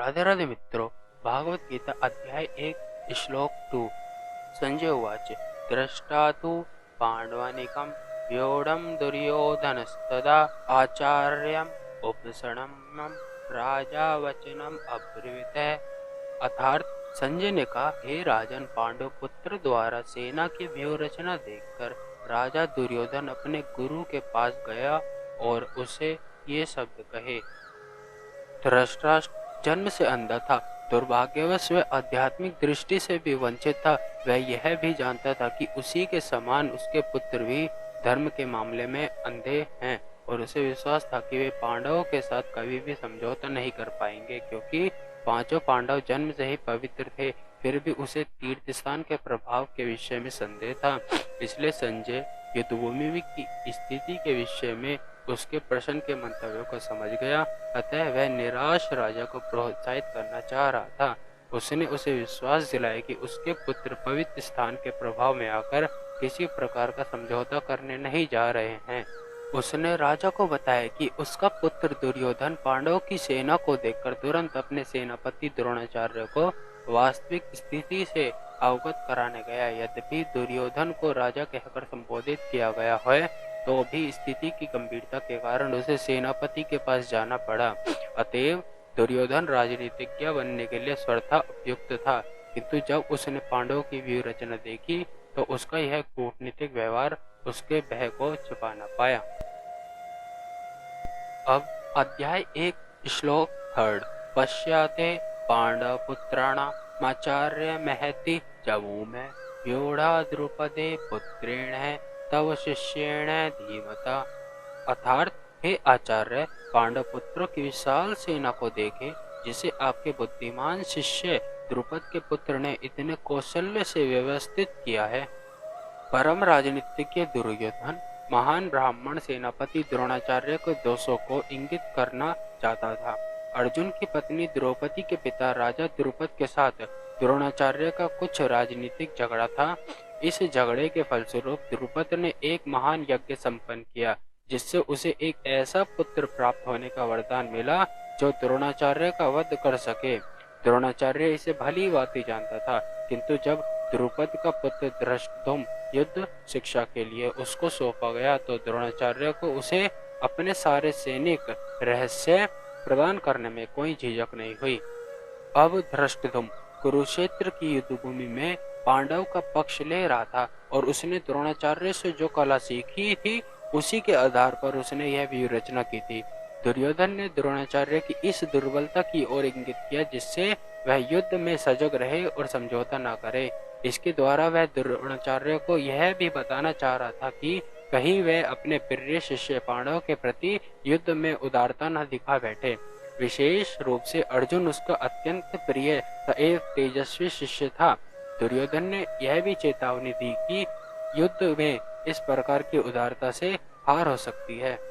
राधे राधे मित्रों, भागवत गीता अध्याय 1 श्लोक 2। संजय उवाच। दृष्टा तु पाण्डवानीकं व्योढं दुर्योधनस्तदा आचार्यम् उपसणमं राजा वचनम अब्रवीत। अर्थात संजय ने कहा, हे राजन, पांडव पुत्र द्वारा सेना की व्यूह रचना देखकर राजा दुर्योधन अपने गुरु के पास गया और उसे ये शब्द कहे। धृतराष्ट्र जन्म से अंधा था, दुर्भाग्यवश वह आध्यात्मिक दृष्टि से भी वंचित था। वह यह भी जानता था कि उसी के समान उसके पुत्र भी धर्म के मामले में अंधे हैं और उसे विश्वास था कि वे पांडवों के साथ कभी भी समझौता नहीं कर पाएंगे, क्योंकि पांचों पांडव जन्म से ही पवित्र थे। फिर भी उसे तीर्थ स्थान के प्रभाव के विषय में संदेह था। इसलिए संजय युद्धभूमि की स्थिति के विषय में उसके प्रश्न के मंतव्यों को समझ गया। अतः वह निराश राजा को प्रोत्साहित करना चाह रहा था। उसने उसे विश्वास दिलाया कि उसके पुत्र पवित्र स्थान के प्रभाव में आकर किसी प्रकार का समझौता करने नहीं जा रहे हैं। उसने राजा को बताया कि उसका पुत्र दुर्योधन पांडवों की सेना को देखकर तुरंत अपने सेनापति द्रोणाचार्य को वास्तविक स्थिति से अवगत कराने गया। यद्यपि दुर्योधन को राजा कहकर संबोधित किया गया है, तो भी स्थिति की गंभीरता के कारण उसे सेनापति के पास जाना पड़ा। अतएव दुर्योधन राजनीतिज्ञ बनने के लिए स्वतः उपयुक्त था, किंतु जब उसने पांडवों की व्यूह रचना देखी तो उसका यह कूटनीतिक व्यवहार उसके भय को छुपा न पाया। अब अध्याय 1 श्लोक 3। पश्याते पांडव पुत्राणामाचार्य महति जवूमे व्यूढ़ा द्रुपदे पुत्रेण है तव शिष्येण धीमता। अर्थात, हे आचार्य, पांडव पुत्रों की विशाल सेना को देखे, जिसे आपके बुद्धिमान शिष्य द्रुपद के पुत्र ने इतने कौशल्य से व्यवस्थित किया है। परम राजनीतिज्ञ दुर्योधन महान ब्राह्मण सेनापति द्रोणाचार्य के दोषों को इंगित करना चाहता था। अर्जुन की पत्नी द्रौपदी के पिता राजा द्रुपद के साथ द्रोणाचार्य का कुछ राजनीतिक झगड़ा था। इस झगड़े के फलस्वरूप द्रुपद ने एक महान यज्ञ संपन्न किया, जिससे उसे एक ऐसा पुत्र प्राप्त होने का वरदान मिला जो द्रोणाचार्य का वध कर सके। द्रोणाचार्य इसे भली भांति जानता था, किंतु जब द्रुपद का पुत्र धृष्टद्युम्न युद्ध शिक्षा के लिए उसको सौंपा गया तो द्रोणाचार्य को उसे अपने सारे सैनिक रहस्य प्रदान करने में कोई झिझक नहीं हुई। अब धृष्टद्युम्न कुरुक्षेत्र की युद्धभूमि में पांडव का पक्ष ले रहा था और उसने द्रोणाचार्य से जो कला सीखी थी उसी के आधार पर उसने यह व्यूह रचना की थी। दुर्योधन ने द्रोणाचार्य की इस दुर्बलता की ओर इंगित किया, जिससे वह युद्ध में सजग रहे और समझौता न करे। इसके द्वारा वह द्रोणाचार्य को यह भी बताना चाह रहा था कि कहीं वह अपने प्रिय शिष्य पांडव के प्रति युद्ध में उदारता न दिखा बैठे। विशेष रूप से अर्जुन उसका अत्यंत प्रिय एवं तेजस्वी शिष्य था। दुर्योधन ने यह भी चेतावनी दी कि युद्ध में इस प्रकार की उदारता से हार हो सकती है।